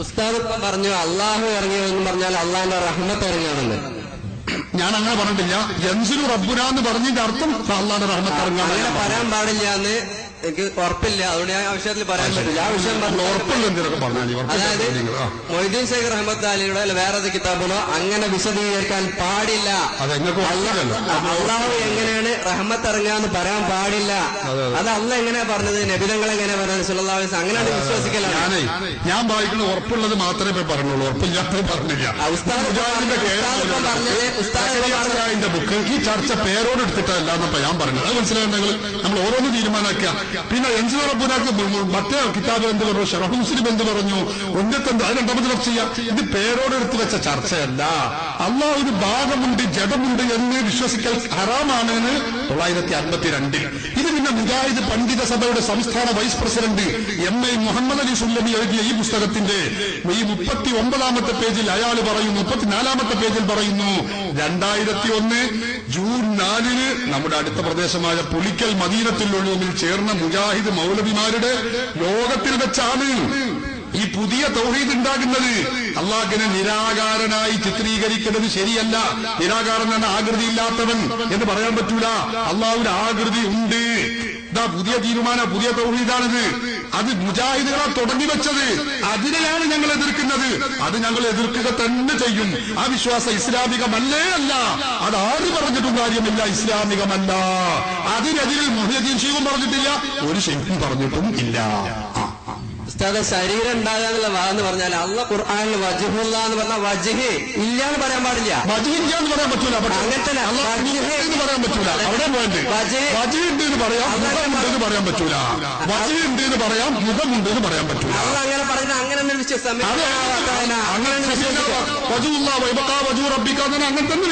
ഉസ്താദ് പറഞ്ഞു അള്ളാഹു ഇറങ്ങിയതെന്ന് പറഞ്ഞാൽ അള്ളാഹിന്റെ റഹ്മത്ത് ഇറങ്ങിയതെന്ന്. ഞാൻ അങ്ങനെ പറഞ്ഞിട്ടില്ല. യൻസിലു റബ്ബുന എന്ന് പറഞ്ഞതിന്റെ അർത്ഥം അള്ളാഹിന്റെ റഹ്മത്ത് ഇറങ്ങാൻ അങ്ങനെ പറയാൻ പാടില്ല എന്ന് എനിക്ക് ഉറപ്പില്ല. അതുകൊണ്ട് ഞാൻ ആ വിഷയത്തിൽ പറയാൻ പറ്റില്ല. ആ വിഷയം അതായത് മൊയ്തീൻ ശേഖർ റഹ്മത്ത് അലിയുടെ വേറെ കിതാബിനോ അങ്ങനെ വിശദീകരിക്കാൻ പാടില്ല. അള്ളാഹു എങ്ങനെയാണ് റഹ്മത്ത് ഇറങ്ങാന്ന് പറയാൻ പാടില്ല. അത് അല്ല എങ്ങനെയാ പറഞ്ഞത്, നബിതങ്ങൾ എങ്ങനെയാ പറഞ്ഞത് സല്ലല്ലാഹു അലൈഹി വസല്ലം, അങ്ങനെയാണ് വിശ്വസിക്കലാണ്. ഞാൻ വായിക്കുന്ന ഉറപ്പുള്ളത് മാത്രമേ പറഞ്ഞുള്ളൂ, ഉറപ്പില്ലാത്തത് പറഞ്ഞില്ല. ഉസ്താദിന്റെ ബുക്ക് ഈ ചർച്ച പേരോട് എടുത്തിട്ടല്ല എന്നപ്പോ ഞാൻ പറഞ്ഞത്. അത് മനസ്സിലായിട്ടുണ്ടെങ്കിൽ നമ്മൾ ഓരോന്ന് തീരുമാനമാക്കുക. പിന്നെ എൻസു റബ്ബുനാക്ക് മറ്റേ കിതാബ് എന്ത് പറഞ്ഞു, ഷറഹ് മുസ്ലിം എന്ത് പറഞ്ഞു, ഒന്നത്തെന്ത്, അത് രണ്ടാമത് ചർച്ച ചെയ്യാം. ഇത് പേരോട് എടുത്തു വെച്ച ചർച്ചയല്ല. അള്ളാഹ് ഒരു ഭാഗമുണ്ട്, ജഡമുണ്ട് എന്ന് വിശ്വസിക്കൽ ഹറാമാണെന്ന് 1952 ഇത് പിന്നെ മുജാഹിദ് പണ്ഡിത സഭയുടെ സംസ്ഥാന vice president MA Muhammad Ali Sullami എഴുതിയ ഈ പുസ്തകത്തിന്റെ ഈ 39ാമത്തെ പേജിൽ അയാൾ പറയുന്നു, 34ാമത്തെ പേജിൽ പറയുന്നു, 2001 ജൂൺ 4 നമ്മുടെ അടുത്ത പ്രദേശമായ പുളിക്കൽ മദീനത്തുൽ ഉലൂമിൽ ചേർന്ന മുജാഹിദ് മൗലവിമാരുടെ യോഗത്തിൽ വെച്ചാണ് ഈ പുതിയ തൗഹീദ് ഉണ്ടാകുന്നത്. അള്ളാഹിനെ നിരാകാരനായി ചിത്രീകരിക്കുന്നത് ശരിയല്ല. നിരാകാരനാണ് ആകൃതിയില്ലാത്തവൻ എന്ന് പറയാൻ പറ്റൂല. അള്ളാഹുവിന്റെ ആകൃതി ഉണ്ട്. ഇതാ പുതിയ തീരുമാനം, പുതിയ തൗഹീദാണിത്. അത് മുജാഹിദുകളെ തുടങ്ങി വെച്ചത്. അതിനെയാണ് ഞങ്ങൾ എതിർക്കുന്നത്. അത് ഞങ്ങൾ എതിർക്കുക തന്നെ ചെയ്യും. ആ വിശ്വാസം ഇസ്ലാമികമല്ലേ അല്ല. അതാര് പറഞ്ഞിട്ടും കാര്യമില്ല, ഇസ്ലാമികമല്ല. അതിനെതിരിൽ മുഹ്യിദ്ദീൻ ശൈഖും പറഞ്ഞിട്ടില്ല, ഒരു ശൈഖും പറഞ്ഞിട്ടും ഇല്ല. ഉസ്താദ് ശരീരം ഉണ്ടാകാന്നുള്ള വാന്ന് പറഞ്ഞാൽ അള്ള ഖുർആനിൽ വജ്ഹുല്ല എന്ന് പറഞ്ഞാൽ വജ്ഹ് ഇല്ല എന്ന് പറയാൻ പാടില്ല. വജ്ഹ് ഇല്ല എന്ന് പറയാൻ പറ്റൂല. അങ്ങനെ തന്നെ എന്ന് പറയാൻ പറ്റൂല. അവിടെ വേണ്ട വജ്ഹ് ഉണ്ട് എന്ന് പറയാം, മുഖമുണ്ടെന്ന് പറയാൻ പറ്റൂല. വജ്ഹ് ഉണ്ട് എന്ന് പറയാം, മുഖമുണ്ടെന്ന് പറയാൻ പറ്റൂല. അള്ള അങ്ങനെ പറഞ്ഞ അങ്ങനെ അങ്ങനെ തന്നെ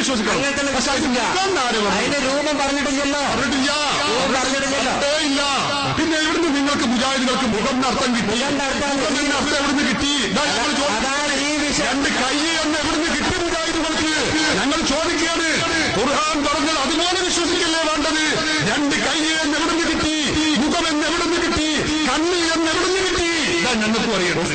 വിശ്വസിക്കാം. അങ്ങനെ തന്നെ വിശ്വസിക്കില്ല. അതിന്റെ രൂപം പറഞ്ഞിട്ടില്ലല്ലോ. ഇല്ല. പിന്നെ എവിടുന്ന് നിങ്ങൾക്ക് മുജാഹിദുകൾക്ക് മുഖം അർത്ഥം കിട്ടി? അർത്ഥം എവിടുന്ന് കിട്ടി? രണ്ട് കൈ എന്ന് എവിടുന്ന് കിട്ടി മുജാഹിദുകൾക്ക്? ഞങ്ങൾ ചോദിക്കുകയാണ്. ഖുർആൻ പറഞ്ഞാൽ അതുപോലെ വിശ്വസിക്കല്ലേ വേണ്ടത്? രണ്ട് കൈ എന്ന് എവിടുന്ന് കിട്ടി? മുഖം എന്ന് എവിടുന്ന് കിട്ടി? കണ്ണ് എന്ന് എവിടുന്ന് കിട്ടി? ഇതാ ഞങ്ങൾക്ക് അറിയണം.